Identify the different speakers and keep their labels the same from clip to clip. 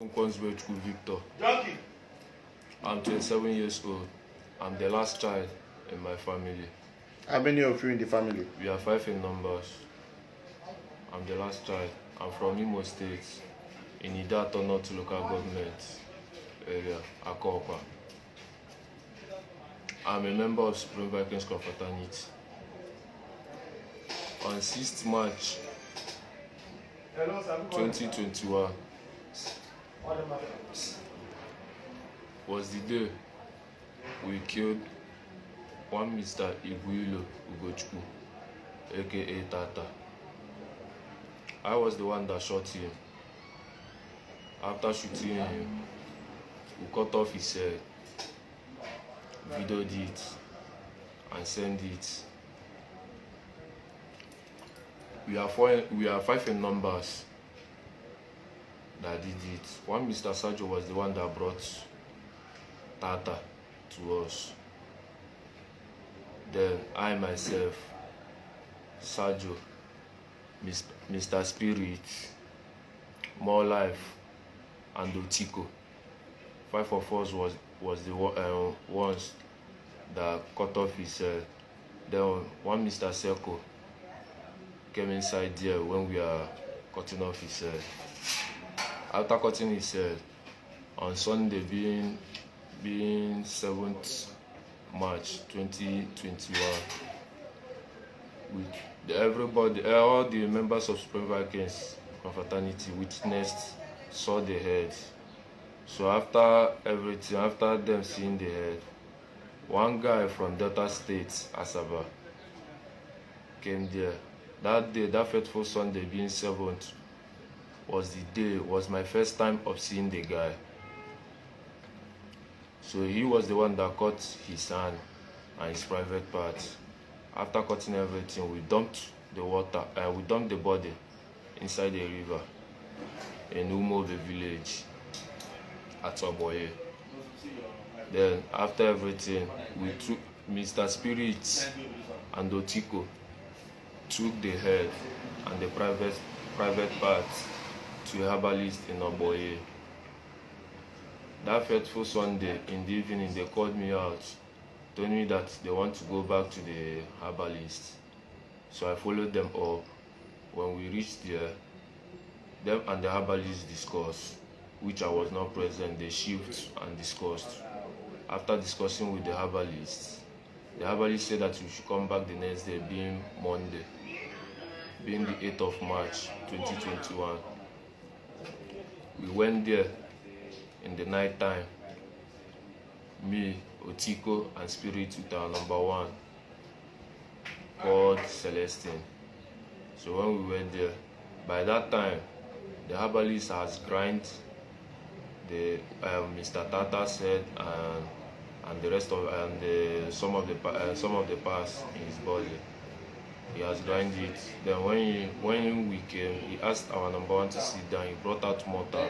Speaker 1: Nzubechukwu Victor. I'm 27 years old. I'm the last child in my family.
Speaker 2: How many of you in the family?
Speaker 1: We are 5 in numbers. I'm the last child. I'm from Imo State, in Ideato local government area, Akokwa. I'm a member of Supreme Vikings Confraternity. On 6th March 2021 was the day we killed one Mr. Igwilo, Ugochukwu, aka Tata. I was the one that shot him. After shooting him, we cut off his head, videoed it, and sent it. We are 5 in numbers that did it. One Mr. Sajo was the one that brought Tata to us. Then I myself, Sajo, Mr. Spirit, More Life, and Otiko. 5 of us was the ones that cut off his head. Then one Mr. Seko came inside there when we are cutting off his head. After cutting his head, on Sunday being 7th March 2021, all the members of Supreme Vikings Confraternity witnessed, saw the head. So after everything, after them seeing the head, one guy from Delta State, Asaba, came there. That day, that fateful Sunday being 7th, was my first time of seeing the guy. So he was the one that cut his hand and his private parts. After cutting everything, we dumped the body inside the river in Umo village at Oboye. Then after everything, we took Mr. Spirit and Otiko took the head and the private parts to a herbalist in Oboye. That fateful Sunday in the evening, they called me out, told me that they want to go back to the herbalist. So I followed them up. When we reached there, them and the herbalist discussed, which I was not present. They shift and discussed. After discussing with the herbalist said that we should come back the next day, being Monday, being the 8th of March 2021. We went there in the night time, me, Otiko, and Spirit with our number 1 called Celestine. So when we went there, by that time, the herbalist has grind the Mr. Tata's head and the rest of some of the parts in his body. He has grind it. Then when we came, he asked our number 1 to sit down. He brought out mortar,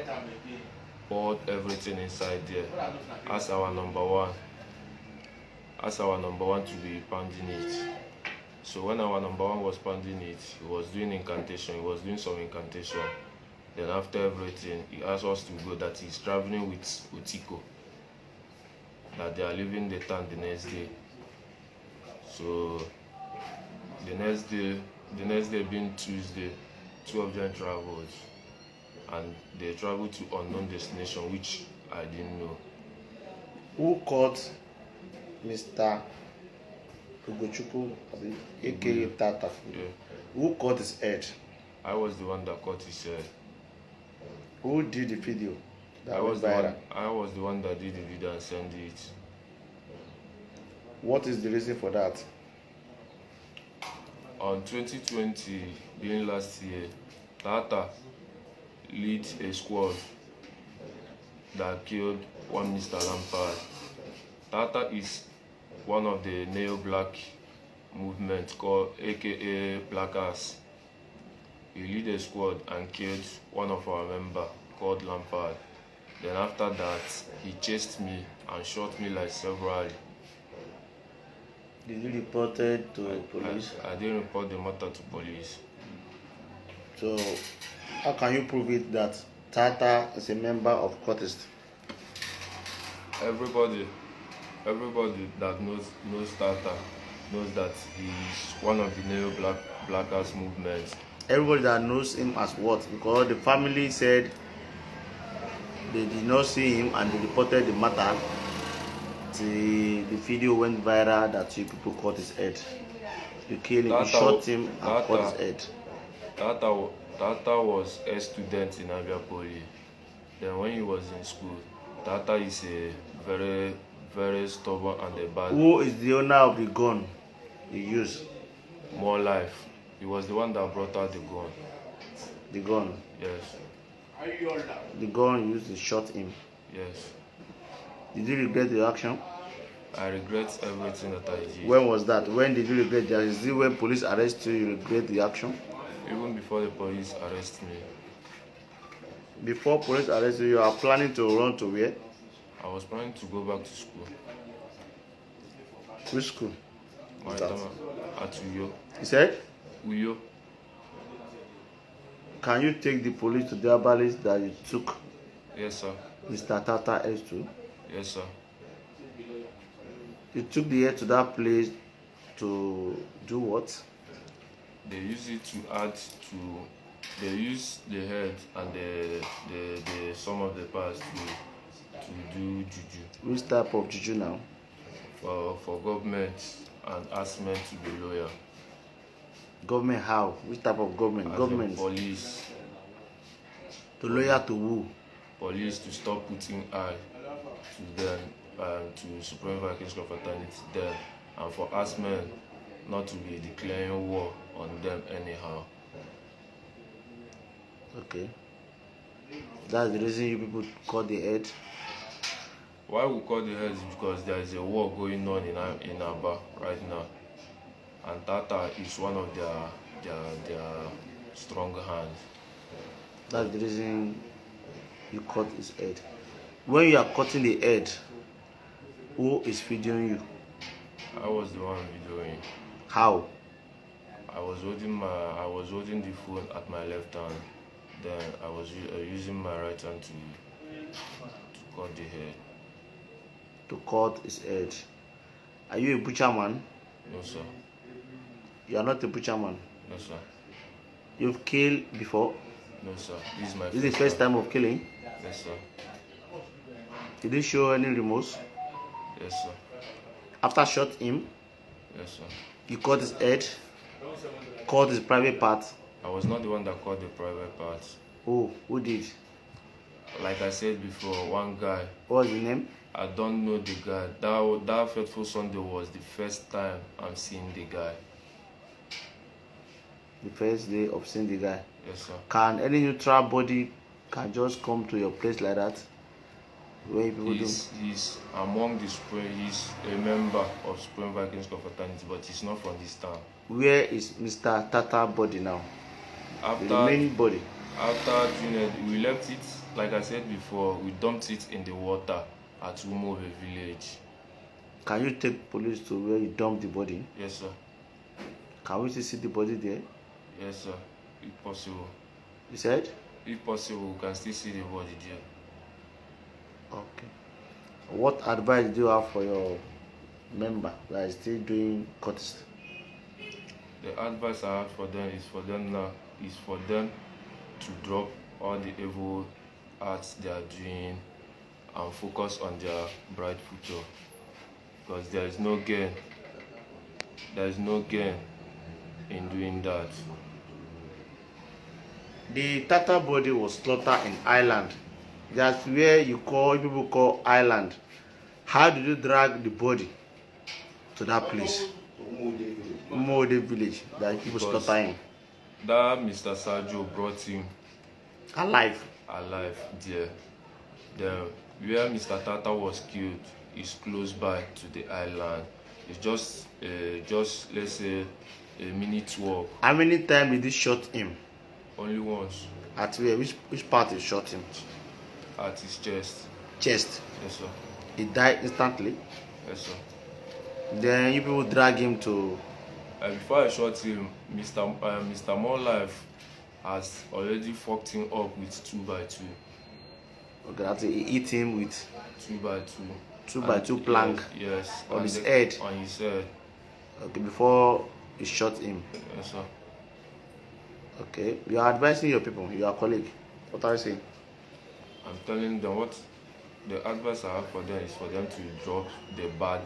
Speaker 1: poured everything inside there. Asked our number 1 to be pounding it. So when our number 1 was pounding it, he was doing incantation. He was doing some incantation. Then after everything, he asked us to go, that he's traveling with Otiko, that they are leaving the town the next day. So the next day being Tuesday, 2 of them traveled, and they traveled to unknown destination, which I didn't know.
Speaker 2: Who caught Mr. Ugochukwu, aka Tata?
Speaker 1: Yeah.
Speaker 2: Who caught his head?
Speaker 1: I was the one that caught his head.
Speaker 2: Who did the video?
Speaker 1: I was the one that did the video and sent it.
Speaker 2: What is the reason for that?
Speaker 1: On 2020, being last year, Tata led a squad that killed one Mr. Lampard. Tata is one of the neo-black movement called aka Black Axe. He led a squad and killed one of our members called Lampard. Then after that, he chased me and shot me like severally.
Speaker 2: Did you report it to police?
Speaker 1: I didn't report the matter to police.
Speaker 2: So how can you prove it that Tata is a member of cultist.
Speaker 1: Everybody that knows Tata knows that he's one of the neo-blackers movements.
Speaker 2: Everybody that knows him as what? Because the family said they did not see him and they reported the matter. The video went viral that you people cut his head. You killed him, you shot him and cut his head.
Speaker 1: Tata was a student in Abia Poly. Then when he was in school, Tata is a very, very stubborn and a bad.
Speaker 2: Who is the owner of the gun he used?
Speaker 1: More Life. He was the one that brought out the gun.
Speaker 2: The gun?
Speaker 1: Yes.
Speaker 2: The gun used to shot him?
Speaker 1: Yes.
Speaker 2: Did you regret the action?
Speaker 1: I regret everything that I did.
Speaker 2: When was that? When did you regret the action? Is it when police arrest you, you regret the action?
Speaker 1: Even before the police arrest me.
Speaker 2: Before police arrest you, you are planning to run to where?
Speaker 1: I was planning to go back to school.
Speaker 2: Which school?
Speaker 1: At Uyo.
Speaker 2: You said?
Speaker 1: Uyo.
Speaker 2: Can you take the police to the herbalist that you took?
Speaker 1: Yes, sir.
Speaker 2: Mr. Tata S2?
Speaker 1: Yes, sir.
Speaker 2: You took the head to that place to do what?
Speaker 1: They use it to add to. They use the head and the some of the parts to do juju.
Speaker 2: Which type of juju now?
Speaker 1: For government and ask men to be loyal.
Speaker 2: Government how? Which type of government?
Speaker 1: As
Speaker 2: government.
Speaker 1: Police.
Speaker 2: To loyal to who?
Speaker 1: Police to stop putting eye to them, to Supreme Vikings Confraternity then, and for us men not to be declaring war on them anyhow.
Speaker 2: Okay. That's the reason you people cut the head?
Speaker 1: Why we cut the head is because there is a war going on in Aba right now. And Tata is one of their strong hands.
Speaker 2: That's the reason you cut his head. When you are cutting the head, who is feeding you?
Speaker 1: I was the one videoing.
Speaker 2: How?
Speaker 1: I was holding the phone at my left hand. Then I was using my right hand to cut the head.
Speaker 2: To cut his head. Are you a butcher man?
Speaker 1: No, sir.
Speaker 2: You are not a butcher man?
Speaker 1: No, sir.
Speaker 2: You've killed before?
Speaker 1: No, sir. This is
Speaker 2: the first time of killing?
Speaker 1: Yes, sir.
Speaker 2: Did you show any remorse?
Speaker 1: Yes, sir.
Speaker 2: After shot him?
Speaker 1: Yes, sir.
Speaker 2: You cut his head? Cut his private part?
Speaker 1: I was not the one that cut the private part.
Speaker 2: Oh, who did?
Speaker 1: Like I said before, one guy.
Speaker 2: What was the name?
Speaker 1: I don't know the guy. That fateful Sunday was the first time I'm seeing the guy.
Speaker 2: The first day of seeing the guy?
Speaker 1: Yes, sir.
Speaker 2: Can any neutral body can just come to your place like that? Where people
Speaker 1: he's among the Supreme. He's a member of Supreme Vikings Confraternity, but he's not from this town.
Speaker 2: Where is Mr. Tata body now?
Speaker 1: After
Speaker 2: the main body.
Speaker 1: After Junior, we left it. Like I said before, we dumped it in the water at Umove village.
Speaker 2: Can you take police to where you dumped the body?
Speaker 1: Yes, sir.
Speaker 2: Can we still see the body there?
Speaker 1: Yes, sir. If possible.
Speaker 2: You said?
Speaker 1: If possible, we can still see the body there.
Speaker 2: Okay. What advice do you have for your member that is still doing cultist?
Speaker 1: The advice I have for them is for them to drop all the evil acts they are doing and focus on their bright future. Because there is no gain. There is no gain in doing that.
Speaker 2: The Tata body was slaughtered in Ireland. That's where people call Ireland. How did you drag the body to that place? Umode village that people slaughter him.
Speaker 1: That Mr. Sergio brought him
Speaker 2: alive
Speaker 1: there. Then where Mr. Tata was killed is close by to the island. It's just let's say a minute walk.
Speaker 2: How many times did he shot him?
Speaker 1: Only once.
Speaker 2: At where? Which part he shot him?
Speaker 1: At his chest.
Speaker 2: Chest?
Speaker 1: Yes, sir.
Speaker 2: He died instantly?
Speaker 1: Yes, sir.
Speaker 2: Then you people drag him to...
Speaker 1: Before I shot him, Mr. More Life has already fucked him up with 2x2.
Speaker 2: Okay, that's it. He hit him with
Speaker 1: 2x2.
Speaker 2: 2x2 plank.
Speaker 1: Yes.
Speaker 2: On his head.
Speaker 1: On his head.
Speaker 2: Okay, before he shot him.
Speaker 1: Yes, sir.
Speaker 2: Okay, you are advising your people, your colleague. What are you saying?
Speaker 1: I'm telling them what the advice I have for them is for them to drop the bad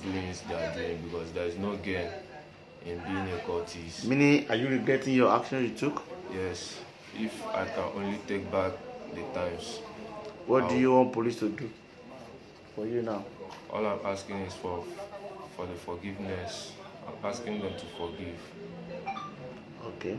Speaker 1: doings they are doing, because there is no gain in being a cultist.
Speaker 2: Meaning, are you regretting your action you took?
Speaker 1: Yes. If I can only take back the times.
Speaker 2: What do you want police to do for you now?
Speaker 1: All I'm asking is for the forgiveness. I'm asking them to forgive.
Speaker 2: Okay.